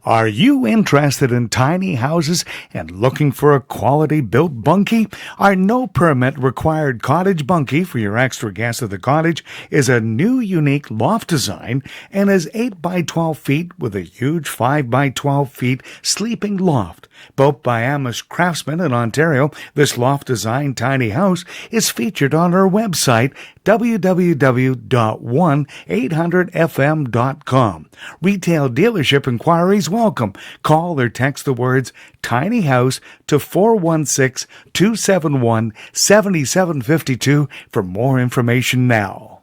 Are you interested in tiny houses and looking for a quality built bunkie? Our no permit required cottage bunkie for your extra guests at the cottage is a new unique loft design and is 8 by 12 feet with a huge 5 by 12 feet sleeping loft. Built by Amish craftsmen in Ontario, this loft design tiny house is featured on our website www.1800fm.com. Retail dealership inquiries welcome. Call or text the words tiny house to 416-271-7752 for more information now.